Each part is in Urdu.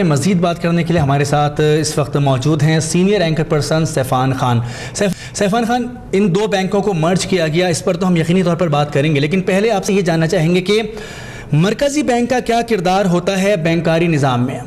مزید بات کرنے کے لیے ہمارے ساتھ اس وقت موجود ہیں senior anchor person Saifan Khan. Saifan Khan, ان دو بینکوں کو مرج کیا گیا, اس پر تو ہم یقینی طور پر بات کریں گے, لیکن پہلے آپ سے یہ جاننا چاہیں گے کہ مرکزی بینک کا کیا کردار ہوتا ہے بینکاری نظام میں؟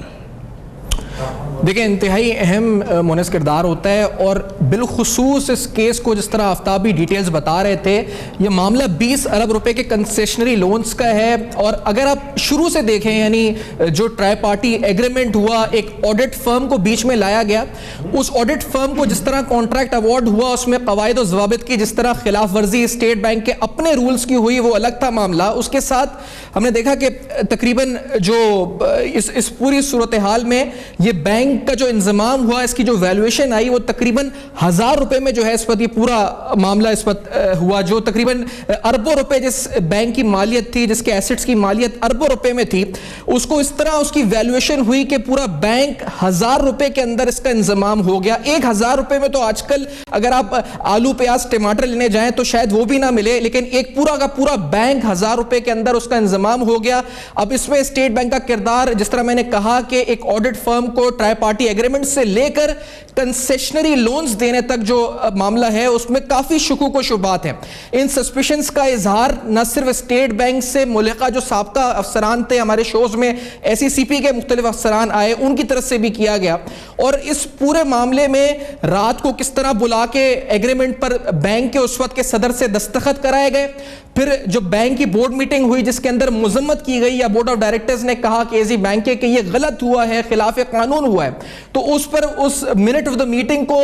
دیکھیں, انتہائی اہم مونس کردار ہوتا ہے, اور بالخصوص اس کیس کو جس طرح آفتابی ڈیٹیلز بتا رہے تھے, یہ معاملہ 20 ارب روپے کے کنسیشنری لونز کا ہے. اور اگر آپ شروع سے دیکھیں, یعنی جو ٹرائی پارٹی ایگریمنٹ ہوا, ایک آڈٹ فرم کو بیچ میں لایا گیا, اس آڈٹ فرم کو جس طرح کانٹریکٹ ایوارڈ ہوا, اس میں قواعد و ضوابط کی جس طرح خلاف ورزی اسٹیٹ بینک کے اپنے رولز کی ہوئی, وہ الگ تھا معاملہ. اس کے ساتھ ہم نے دیکھا کہ تقریباً جو اس پوری صورتحال میں یہ بینک کا جو انضمام ہوا, اس کی جو ویلیویشن آئی, وہ تقریباً 1000 روپے میں جو ہے اس وقت یہ پورا معاملہ اس وقت ہوا, جو تقریباً اربوں روپے جس بینک کی مالیت تھی, جس کے ایسٹس کی مالیت اربوں روپے میں تھی, اس کو اس طرح اس کی ویلیویشن ہوئی کہ پورا بینک 1000 روپے کے اندر اس کا انضمام ہو گیا. 1000 روپے میں تو آج کل اگر آپ آلو پیاز ٹماٹر لینے جائیں تو شاید وہ بھی نہ ملے, لیکن ایک پورا کا پورا بینک 1000 روپے کے اندر اس کا انضمام ہو گیا. اب اس میں اسٹیٹ بینک کا کردار, جس طرح میں نے کہا کہ ایک آڈٹ فرم کو ٹرائی پارٹی ایگریمنٹ سے لے کر کنسیشنری لونز دینے تک جو معاملہ ہے, اس میں کافی شکوک و شبہات ہیں. ان سسپیشنز کا اظہار نہ صرف اسٹیٹ بینک سے ملحقہ جو سابقہ افسران تھے, ہمارے شوز میں ایسی سی پی کے مختلف افسران آئے, ان کی طرف سے بھی کیا گیا. اور اس پورے معاملے میں رات کو کس طرح بلا کے ایگریمنٹ پر بینک کے اس وقت کے صدر سے دستخط کرائے گئے, پھر جو بینک کی بورڈ میٹنگ ہوئی جس کے اندر مذمت کی گئی, یا بورڈ آف ڈائریکٹرز نے کہا کہ ایزی بینک کے کہ یہ غلط ہوا ہے, خلاف قانون ہوا ہے, تو اس پر اس منٹ آف دا میٹنگ کو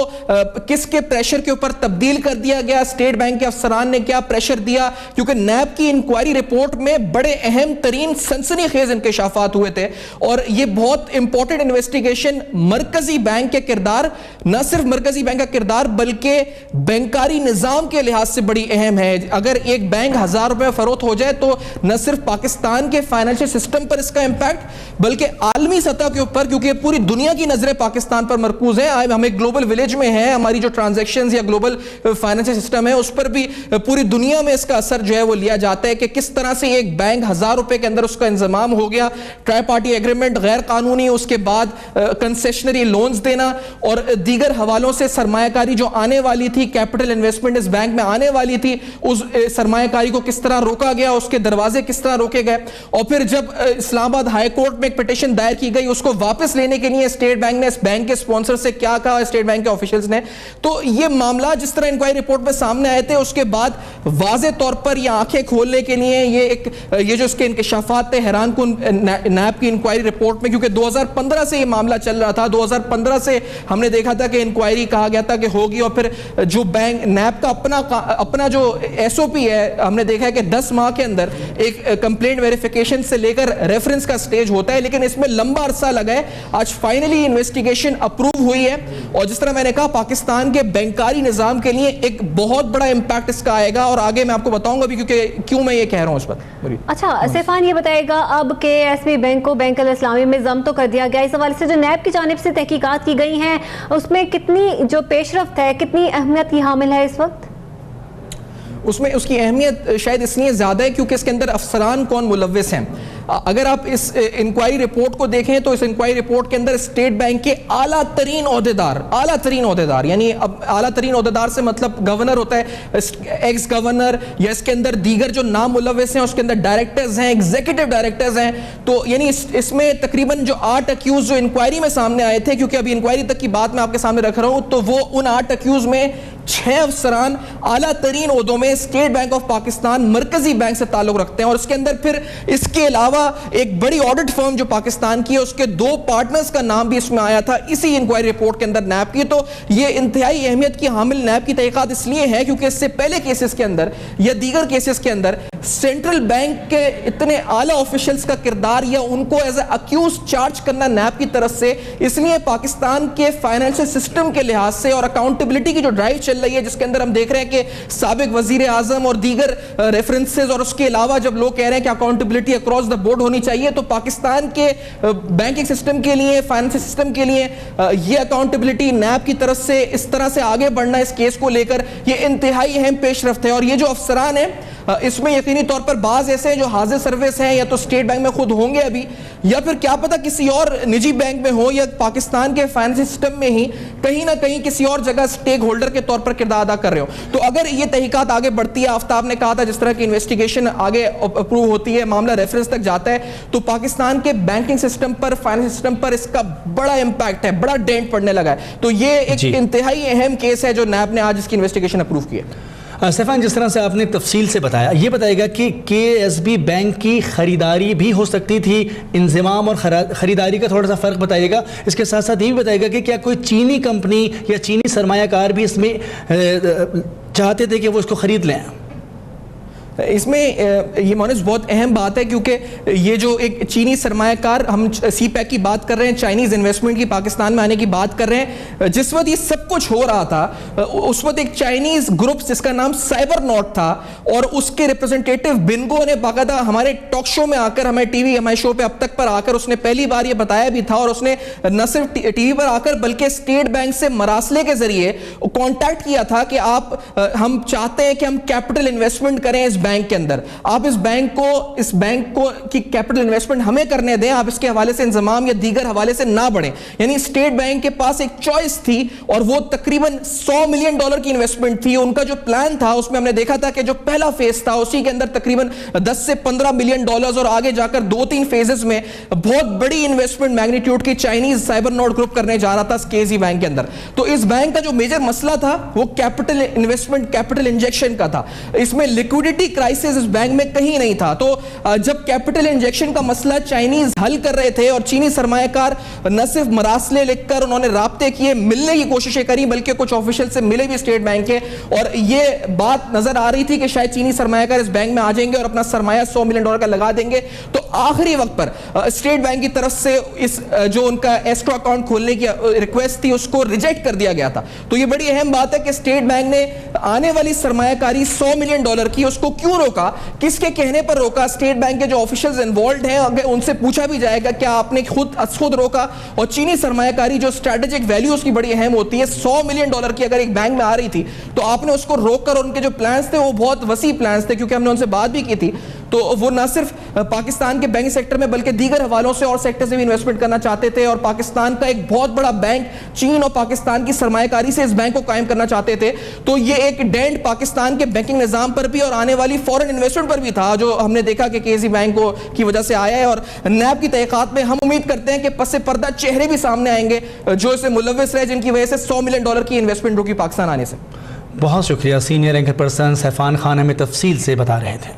کس کے پریشر کے اوپر تبدیل کر دیا گیا, اسٹیٹ بینک کے افسران نے کیا پریشر دیا, کیونکہ نیب کی انکوائری رپورٹ میں بڑے اہم ترین سنسنی خیز انکشافات ہوئے تھے. اور یہ بہت امپورٹنٹ انویسٹیگیشن مرکزی بینک کے کردار, نہ صرف مرکزی بینک کا کردار بلکہ بینکاری نظام کے لحاظ سے بڑی اہم ہے. اگر ایک بینک 1000 روپے فروخت ہو جائے تو نہ صرف پاکستان کے فائنینشل سسٹم پر اس کا امپیکٹ, بلکہ عالمی سطح کے اوپر, کیونکہ پوری دنیا کی نظریں پاکستان پر مرکوز ہیں, ہم ایک گلوبل ولیج میں ہیں, ہماری جو ٹرانزیکشنز یا گلوبل فائنینشل سسٹم ہے اس پر بھی پوری دنیا میں اس کا اثر جو ہے وہ لیا جاتا ہے کہ کس طرح سے ایک بینک 1000 روپے کے اندر اس کا انضمام ہو گیا, ٹرائی پارٹی ایگریمنٹ غیر قانونی, اس کے بعد کنسیشنری لونز دینا اور دیگر حوالوں سے سرمایہ کاری جو آنے والی تھی, کیپٹل انویسٹمنٹ اس بینک میں آنے والی تھی, اس سرمایہ کاری کو کس طرح روکا گیا, اس کے دروازے کس طرح روکے گئے. اور پھر جب اسلام آباد ہائی کورٹ میں ایک پٹیشن دائر کی گئی, اس کو واپس لینے کے لیے اسٹیٹ بینک نے اس بینک کے اسپانسر سے کیا کہا, اسٹیٹ بینک کے آفیشلز نے, تو یہ معاملہ جس طرح انکوائری رپورٹ میں سامنے آئے تھے, اس کے بعد واضح طور پر یہ آنکھیں کھولنے کے لیے یہ جو اس کے انکشافات تھے حیران کن نیب کی انکوائری رپورٹ میں, کیونکہ 2015 سے یہ معاملہ چل رہا تھا, 2015 سے ہم نے دیکھا تھا کہ انکوائری کہا گیا تھا کہ ہوگی, اور پھر جو بینک نیب کا اپنا جو ایس او پی ہے, ہم نے دیکھا ہے کہ 10 ماہ کے اندر ایک کمپلینٹ ویریفیکیشن سے لے کر ریفرنس کا سٹیج ہوتا ہے, لیکن اس میں لمبا عرصہ لگا ہے. آج فائنلی انویسٹیگیشن اپروو ہوئی ہے, اور جس طرح میں نے کہا پاکستان کے بینکاری نظام کے لیے ایک بہت بڑا امپیکٹ اس کا آئے گا, اور آگے میں آپ کو بتاؤں گا بھی کیوں میں یہ کہہ رہا ہوں اس پر. اچھا سیفان, یہ بتائے گا اب کہ ایس بی بینک کو بینک الاسلامی میں ضم تو کر دیا گیا, اس حوالے سے جو نیب کی جانب سے تحقیقات کی گئی ہیں اس میں کتنی جو پیش رفت ہے, کتنی اہمیت کی حامل ہے اس وقت؟ اس میں اس کی اہمیت شاید اس لیے زیادہ ہے کیونکہ اس کے اندر افسران کون ملوث ہیں. اگر آپ اس انکوائری رپورٹ کو دیکھیں تو اس انکوائری رپورٹ کے اندر اسٹیٹ بینک کے اعلیٰ ترین عہدیدار, یعنی اب اعلیٰ ترین عہدیدار سے مطلب گورنر ہوتا ہے, ایکس گورنر, یا اس کے اندر دیگر جو نام ملوث ہیں اس کے اندر ڈائریکٹرز ہیں, ایگزیکٹو ڈائریکٹرز ہیں. تو یعنی اس میں تقریباً جو 8 اکیوز جو انکوائری میں سامنے آئے تھے, کیونکہ ابھی انکوائری تک کی بات میں آپ کے سامنے رکھ رہا ہوں, تو وہ ان 8 اکیوز میں 6 افسران اعلیٰ ترین عہدوں میں اسٹیٹ بینک آف پاکستان مرکزی بینک سے تعلق رکھتے ہیں. اور اس کے اندر پھر اس کے علاوہ ایک بڑی آڈٹ فرم جو پاکستان کی ہے, اس کے 2 پارٹنرز کا نام بھی اس میں آیا تھا اسی انکوائری رپورٹ کے اندر نیب کی. تو یہ انتہائی اہمیت کی حامل نیب کی تحقیقات اس لیے ہے کیونکہ اس سے پہلے کیسز کے اندر یا دیگر کیسز کے اندر سینٹرل بینک کے اتنے اعلیٰ آفیشلز کا کردار یا ان کو ایز اے اکیوز چارج کرنا نیب کی طرف سے, اس لیے پاکستان کے فائنینشل سسٹم کے لحاظ سے اور اکاؤنٹیبلٹی کی جو ڈرائیو چل رہی ہے, جس کے اندر ہم دیکھ رہے ہیں کہ سابق وزیر اعظم اور دیگر ریفرنسز, اور اس کے علاوہ جب لوگ کہہ رہے ہیں کہ اکاؤنٹیبلٹی اکراس دا بورڈ ہونی چاہیے, تو پاکستان کے بینکنگ سسٹم کے لیے, فائنینشل سسٹم کے لیے یہ اکاؤنٹیبلٹی نیب کی طرف سے اس طرح سے آگے بڑھنا اس کیس کو لے کر یہ انتہائی اہم پیش رفت ہے. اور یہ جو افسران ہیں اس میں یقینی طور پر بعض ایسے ہیں جو حاضر سروس ہیں یا تو اسٹیٹ بینک میں خود ہوں گے ابھی, یا پھر کیا پتہ کسی اور نجی بینک میں ہو یا پاکستان کے فائنینس سسٹم میں ہی کہیں نہ کہیں کسی اور جگہ سٹیک ہولڈر کے طور پر کردار ادا کر رہے ہو. تو اگر یہ تحقیقات آگے بڑھتی ہے, آفتاب نے کہا تھا جس طرح کی انویسٹیگیشن آگے اپروو ہوتی ہے, معاملہ ریفرنس تک جاتا ہے, تو پاکستان کے بینکنگ سسٹم پر, فائنینس سسٹم پر اس کا بڑا امپیکٹ ہے, بڑا ڈینٹ پڑنے لگا ہے. تو یہ ایک انتہائی اہم کیس ہے جو نیب نے آج اس کی انویسٹیگیشن اپروو کی ہے. سیفان, جس طرح سے آپ نے تفصیل سے بتایا, یہ بتائے گا کہ KSB بینک کی خریداری بھی ہو سکتی تھی, انضمام اور خریداری کا تھوڑا سا فرق بتائیے گا. اس کے ساتھ ساتھ یہ بھی بتائے گا کہ کیا کوئی چینی کمپنی یا چینی سرمایہ کار بھی اس میں چاہتے تھے کہ وہ اس کو خرید لیں؟ اس میں یہ مونس بہت اہم بات ہے, کیونکہ یہ جو ایک چینی سرمایہ کار, ہم سی پیک کی بات کر رہے ہیں, چائنیز انویسٹمنٹ کی پاکستان میں آنے کی بات کر رہے ہیں. جس وقت یہ سب کچھ ہو رہا تھا اس وقت ایک چائنیز گروپ جس کا نام سائبر نوٹ تھا, اور اس کے ریپرزنٹیٹیو بنگو نے باقاعدہ ہمارے ٹاک شو میں آ کر, ہمارے شو پہ اب تک پر آ کر اس نے پہلی بار یہ بتایا بھی تھا, اور اس نے نہ صرف ٹی وی پر آ کر بلکہ اسٹیٹ بینک سے مراسلے کے ذریعے کانٹیکٹ کیا تھا کہ ہم چاہتے ہیں کہ ہم کیپٹل انویسٹمنٹ کریں اس بینک کے اندر, آپ اس بینک کو کی کیپٹل انویسٹمنٹ ہمیں کرنے دیں, آپ اس کے حوالے سے انضمام یا دیگر حوالے سے نہ بڑھیں. یعنی اسٹیٹ بینک کے پاس ایک چوائس تھی, اور وہ تقریباً $100 ملین کی انویسٹمنٹ تھی. ان کا جو پلان تھا اس میں ہم نے دیکھا تھا کہ جو پہلا فیز تھا اسی کے اندر تقریباً $10 سے $15 ملین, اور آگے جا کر 2-3 فیزز میں بہت بڑی انویسٹمنٹ میگنیٹیوڈ کی چائنیز سائبر نوٹ گروپ کرنے جا رہا تھا KSB بینک کے اندر. تو اس بینک کا جو میجر مسئلہ تھا وہ کیپٹل انویسٹمنٹ, کیپٹل انجیکشن کا تھا. اس میں لیکوڈیٹی کرائسس اس بینک میں کہیں نہیں تھا. تو جب کیپٹل انجیکشن کا مسئلہ چائنیز حل کر رہے تھے, اور چینی سرمایہ کار نہ صرف مراسلے لکھ کر انہوں نے رابطے کیے, ملنے کی کوششیں کری, بلکہ کچھ آفیشل سے ملے بھی اسٹیٹ بینک کے, اور یہ بات نظر آ رہی تھی کہ شاید چینی سرمایہ کار اس بینک میں آ جائیں گے اور اپنا سرمایہ $100 ملین کا لگا دیں گے. تو آخری وقت پر اسٹیٹ بینک کی طرف سے اس جو ان کا ایسکرو اکاؤنٹ کھولنے کی ریکویسٹ تھی اس کو ریجیکٹ کر دیا گیا تھا. تو یہ بڑی اہم بات ہے کہ اسٹیٹ بینک نے آنے والی سرمایہ کاری $100 ملین کی اس کو کیوں روکا, کس کے کہنے پر روکا. اسٹیٹ بینک کے جو آفیشلز انوالوڈ ہیں اگر ان سے پوچھا بھی جائے گا کیا آپ نے خود روکا. اور چینی سرمایہ کاری جو اسٹریٹجک ویلیو اس کی بڑی اہم ہوتی ہے, $100 ملین کی اگر ایک بینک میں آ رہی تھی تو آپ نے اس کو روک کر, ان کے جو پلانز تھے وہ بہت وسیع پلانز تھے, کیونکہ ہم نے ان سے بات بھی کی تھی, تو وہ نہ صرف پاکستان کے بینک سیکٹر میں بلکہ دیگر حوالوں سے اور سیکٹر سے بھی انویسٹمنٹ کرنا چاہتے تھے, اور پاکستان کا ایک بہت بڑا بینک چین اور پاکستان کی سرمایہ کاری سے اس بینک کو قائم کرنا چاہتے تھے. تو یہ ایک ڈینٹ پاکستان کے بینکنگ نظام پر بھی اور آنے والی فورن انویسٹمنٹ پر بھی تھا, جو ہم نے دیکھا کہ KSB بینک کی وجہ سے آیا ہے. اور نیب کی تحقیقات میں ہم امید کرتے ہیں کہ پس پردہ چہرے بھی سامنے آئیں گے جو اسے ملوث رہے, جن کی وجہ سے $100 ملین کی انویسٹمنٹ روکی پاکستان آنے سے. بہت شکریہ. Senior anchor person Saifan Khan ہمیں تفصیل سے بتا رہے تھے.